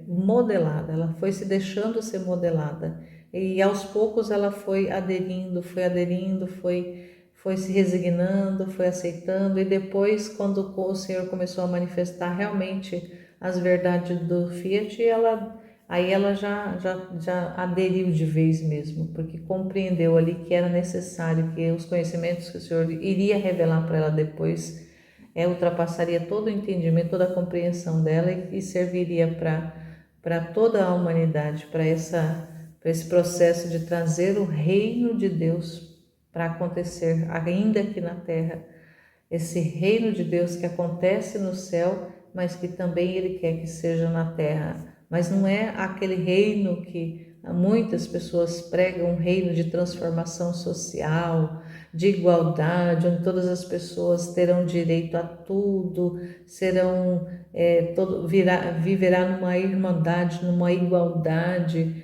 modelada, ela foi se deixando ser modelada. E aos poucos ela foi aderindo, foi se resignando, foi aceitando, e depois, quando o Senhor começou a manifestar realmente as verdades do Fiat, aí ela já aderiu de vez mesmo, porque compreendeu ali que era necessário, que os conhecimentos que o Senhor iria revelar para ela depois ultrapassaria todo o entendimento, toda a compreensão dela, e serviria para toda a humanidade, para esse processo de trazer o reino de Deus para acontecer ainda aqui na terra, esse reino de Deus que acontece no céu, mas que também Ele quer que seja na terra. Mas não é aquele reino que muitas pessoas pregam, um reino de transformação social, de igualdade, onde todas as pessoas terão direito a tudo, viverá numa irmandade, numa igualdade,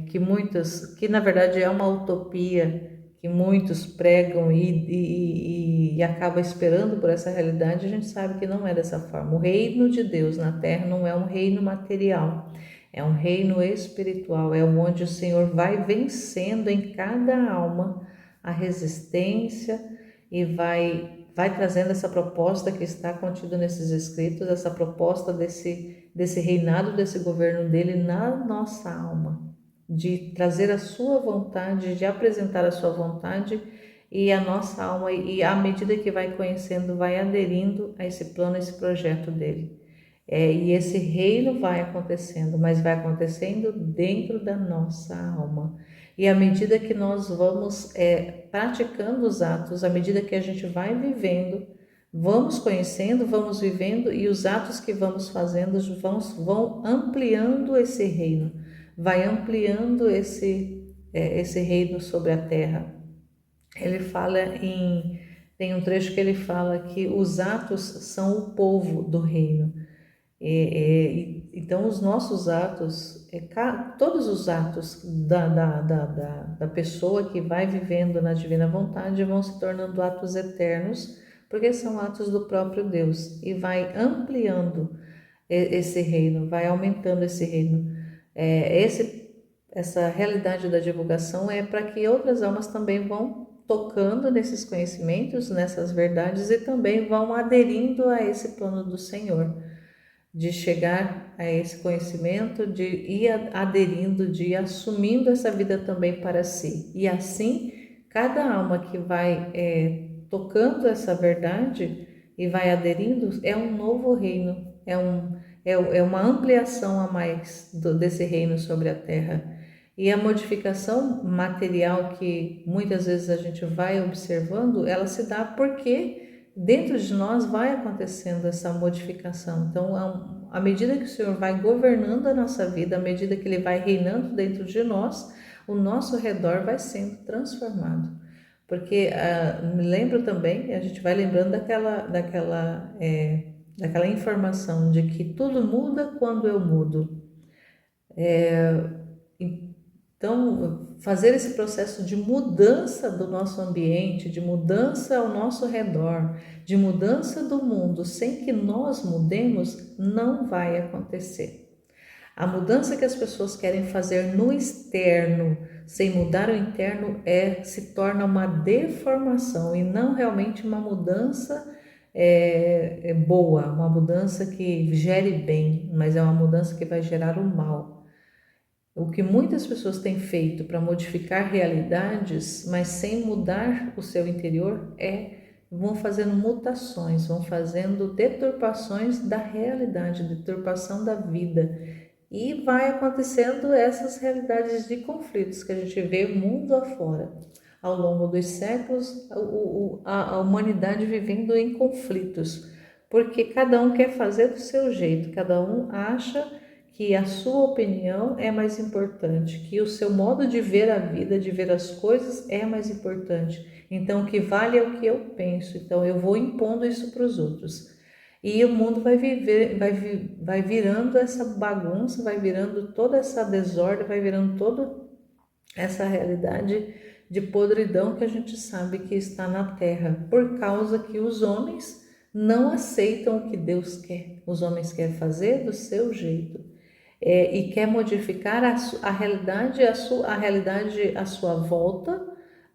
que na verdade é uma utopia, que muitos pregam e acaba esperando por essa realidade. A gente sabe que não é dessa forma. O reino de Deus na terra não é um reino material, é um reino espiritual, é onde o Senhor vai vencendo em cada alma a resistência e vai trazendo essa proposta que está contida nesses escritos, essa proposta desse reinado, desse governo dele na nossa alma, de trazer a sua vontade, de apresentar a sua vontade, e a nossa alma, e à medida que vai conhecendo, vai aderindo a esse plano, a esse projeto dele. E esse reino vai acontecendo, mas vai acontecendo dentro da nossa alma. E à medida que nós vamos praticando os atos, à medida que a gente vai vivendo, vamos conhecendo, vamos vivendo, e os atos que vamos fazendo vão ampliando esse reino, vai ampliando esse reino sobre a terra. Ele fala tem um trecho que ele fala que os atos são o povo do reino. Então os nossos atos, todos os atos da pessoa que vai vivendo na divina vontade vão se tornando atos eternos, porque são atos do próprio Deus, e vai ampliando esse reino, vai aumentando esse reino. Essa realidade da divulgação é para que outras almas também vão tocando nesses conhecimentos, nessas verdades, e também vão aderindo a esse plano do Senhor, de chegar a esse conhecimento, de ir aderindo, de ir assumindo essa vida também para si. E assim, cada alma que vai tocando essa verdade e vai aderindo, é um novo reino, é uma ampliação a mais desse reino sobre a terra. E a modificação material que muitas vezes a gente vai observando, ela se dá porque dentro de nós vai acontecendo essa modificação. Então, à medida que o Senhor vai governando a nossa vida, à medida que Ele vai reinando dentro de nós, o nosso redor vai sendo transformado. Porque me lembro também, a gente vai lembrando daquela informação de que tudo muda quando eu mudo. Então, fazer esse processo de mudança do nosso ambiente, de mudança ao nosso redor, de mudança do mundo, sem que nós mudemos, não vai acontecer. A mudança que as pessoas querem fazer no externo, sem mudar o interno, se torna uma deformação e não realmente uma mudança boa, uma mudança que gere bem, mas é uma mudança que vai gerar o mal. O que muitas pessoas têm feito para modificar realidades, mas sem mudar o seu interior, vão fazendo mutações, vão fazendo deturpações da realidade, deturpação da vida. E vai acontecendo essas realidades de conflitos que a gente vê mundo afora. Ao longo dos séculos, a humanidade vivendo em conflitos, porque cada um quer fazer do seu jeito, cada um acha que a sua opinião é mais importante, que o seu modo de ver a vida, de ver as coisas é mais importante. Então, o que vale é o que eu penso, então eu vou impondo isso para os outros. E o mundo vai virando essa bagunça, vai virando toda essa desordem, vai virando toda essa realidade de podridão que a gente sabe que está na terra, por causa que os homens não aceitam o que Deus quer. Os homens querem fazer do seu jeito. E quer modificar a realidade, a realidade à sua volta,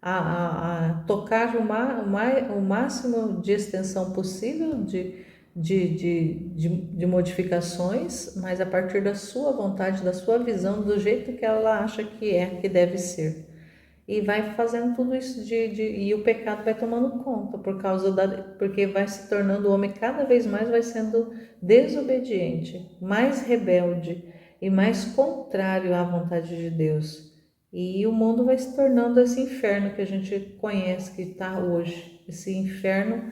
a tocar o máximo de extensão possível de modificações, mas a partir da sua vontade, da sua visão, do jeito que ela acha que deve ser. E vai fazendo tudo isso e o pecado vai tomando conta porque vai se tornando o homem cada vez mais vai sendo desobediente, mais rebelde e mais contrário à vontade de Deus. E o mundo vai se tornando esse inferno que a gente conhece, que está hoje, esse inferno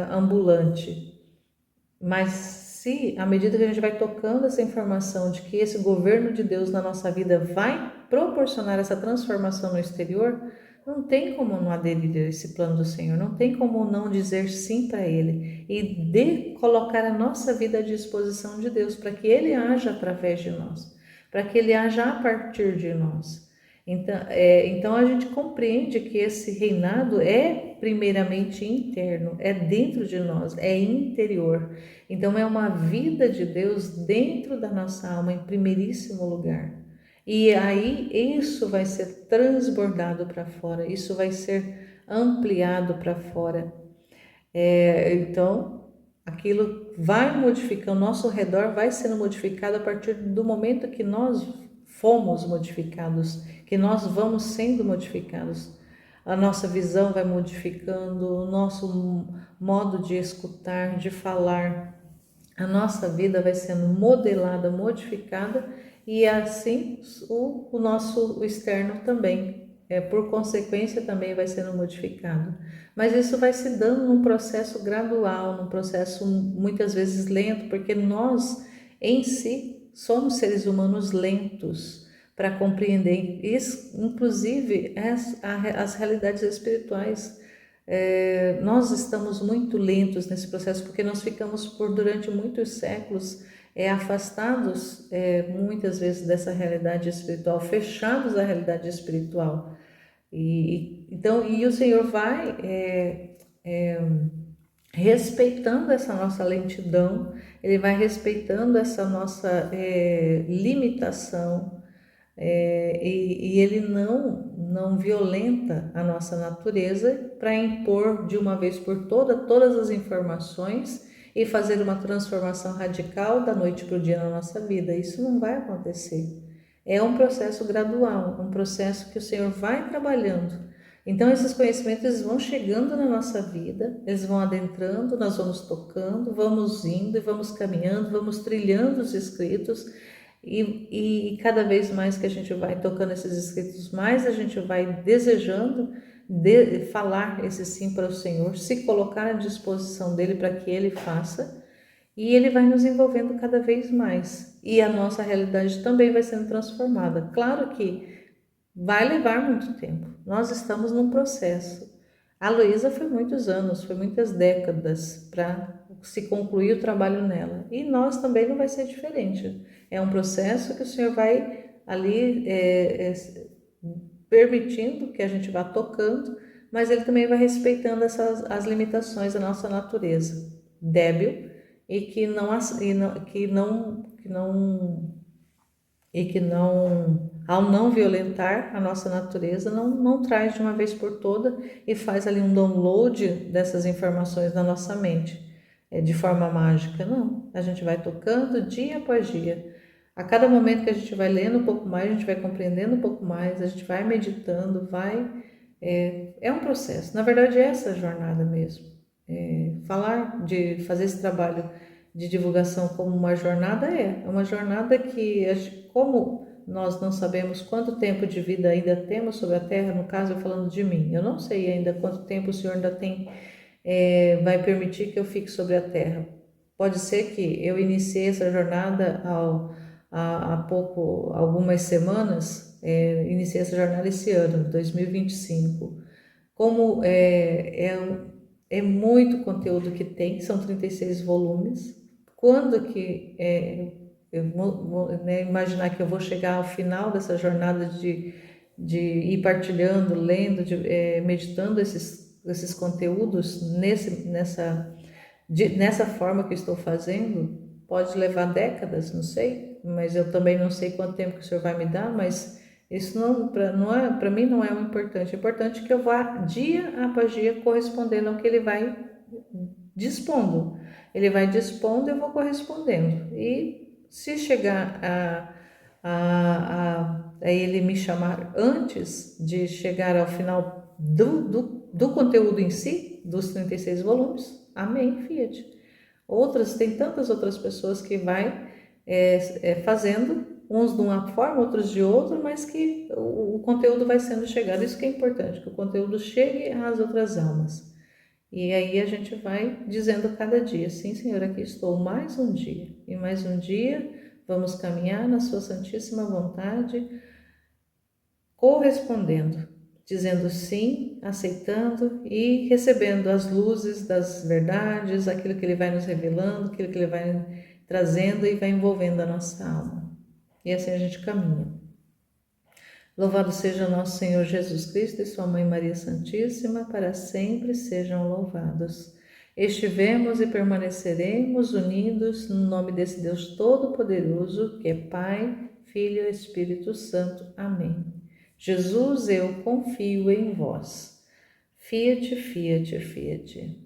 ambulante. Mas se, à medida que a gente vai tocando essa informação de que esse governo de Deus na nossa vida vai proporcionar essa transformação no exterior, não tem como não aderir a esse plano do Senhor, não tem como não dizer sim para Ele e colocar a nossa vida à disposição de Deus para que Ele haja através de nós, para que Ele haja a partir de nós. Então a gente compreende que esse reinado é primeiramente interno, é dentro de nós, é interior. Então é uma vida de Deus dentro da nossa alma, em primeiríssimo lugar. E aí isso vai ser transbordado para fora, isso vai ser ampliado para fora. Então aquilo vai modificando, o nosso redor vai sendo modificado a partir do momento que nós fomos modificados, que nós vamos sendo modificados. A nossa visão vai modificando, o nosso modo de escutar, de falar, a nossa vida vai sendo modelada, modificada e assim o nosso externo também, por consequência, também vai sendo modificado. Mas isso vai se dando num processo gradual, num processo muitas vezes lento, porque nós em si somos seres humanos lentos para compreender isso, inclusive as realidades espirituais. Nós estamos muito lentos nesse processo porque nós ficamos durante muitos séculos afastados muitas vezes dessa realidade espiritual, fechados à realidade espiritual. Então o Senhor vai respeitando essa nossa lentidão, Ele vai respeitando essa nossa limitação, e Ele não violenta a nossa natureza para impor de uma vez por todas as informações e fazer uma transformação radical da noite para o dia na nossa vida. Isso não vai acontecer. É um processo gradual, um processo que o Senhor vai trabalhando. Então esses conhecimentos vão chegando na nossa vida, eles vão adentrando, nós vamos tocando, vamos indo e vamos caminhando, vamos trilhando os escritos. E cada vez mais que a gente vai tocando esses escritos, mais a gente vai desejando falar esse sim para o Senhor, se colocar à disposição dele para que ele faça, e ele vai nos envolvendo cada vez mais, e a nossa realidade também vai sendo transformada. Claro que vai levar muito tempo. Nós estamos num processo. A Luísa foi muitos anos, foi muitas décadas para se concluir o trabalho nela. E nós também não vai ser diferente. É um processo que o Senhor vai ali permitindo que a gente vá tocando, mas Ele também vai respeitando as limitações da nossa natureza débil e que não, ao não violentar a nossa natureza, não traz de uma vez por toda e faz ali um download dessas informações na nossa mente, de forma mágica. Não, a gente vai tocando dia após dia. A cada momento que a gente vai lendo um pouco mais, a gente vai compreendendo um pouco mais, a gente vai meditando, é um processo. Na verdade, é essa jornada mesmo. Falar de fazer esse trabalho de divulgação como uma jornada é uma jornada que, como nós não sabemos quanto tempo de vida ainda temos sobre a Terra, no caso eu falando de mim, eu não sei ainda quanto tempo o Senhor ainda tem, vai permitir que eu fique sobre a Terra. Pode ser que eu iniciei essa jornada há algumas semanas, iniciei essa jornada esse ano, 2025. Como é muito conteúdo que tem, são 36 volumes. Quando que eu vou, né, imaginar que eu vou chegar ao final dessa jornada de ir partilhando, lendo, meditando esses conteúdos nessa forma que eu estou fazendo? Pode levar décadas, não sei, mas eu também não sei quanto tempo que o Senhor vai me dar, mas isso para mim não é o importante. O importante é que eu vá dia após dia correspondendo ao que Ele vai dispondo. Ele vai dispondo e eu vou correspondendo. E se chegar a Ele me chamar antes de chegar ao final do conteúdo em si, dos 36 volumes, amém, Fiat. Tem tantas outras pessoas que vai fazendo, uns de uma forma, outros de outra, mas que o conteúdo vai sendo chegado. Isso que é importante, que o conteúdo chegue às outras almas. E aí a gente vai dizendo cada dia, sim, Senhor, aqui estou mais um dia. E mais um dia vamos caminhar na sua santíssima vontade, correspondendo, dizendo sim, aceitando e recebendo as luzes das verdades, aquilo que Ele vai nos revelando, aquilo que Ele vai trazendo e vai envolvendo a nossa alma. E assim a gente caminha. Louvado seja nosso Senhor Jesus Cristo e sua Mãe Maria Santíssima, para sempre sejam louvados. Estivemos e permaneceremos unidos no nome desse Deus Todo-Poderoso, que é Pai, Filho e Espírito Santo. Amém. Jesus, eu confio em vós. Fiat, fiat, fiat.